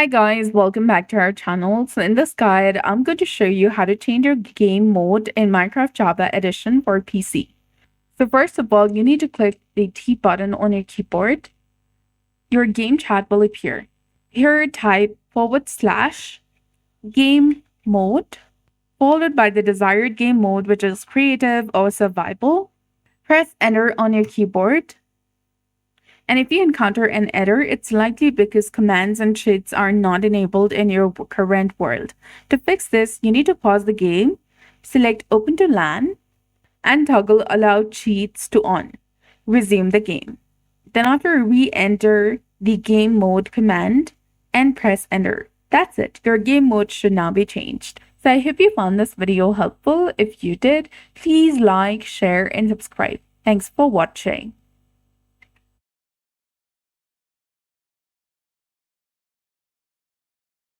Hi guys, welcome back to our channel. So in this guide, I'm going to show you how to change your game mode in Minecraft Java Edition for PC. So first of all, you need to click the T button on your keyboard. Your game chat will appear. Here type /game mode followed by the desired game mode, which is creative or survival. Press enter on your keyboard. And if you encounter an error, it's likely because commands and cheats are not enabled in your current world. To fix this, you need to pause the game, select Open to LAN, and toggle Allow Cheats to On. Resume the game. Then after re-enter the game mode command and press enter. That's it. Your game mode should now be changed. So I hope you found this video helpful. If you did, please like, share, and subscribe. Thanks for watching.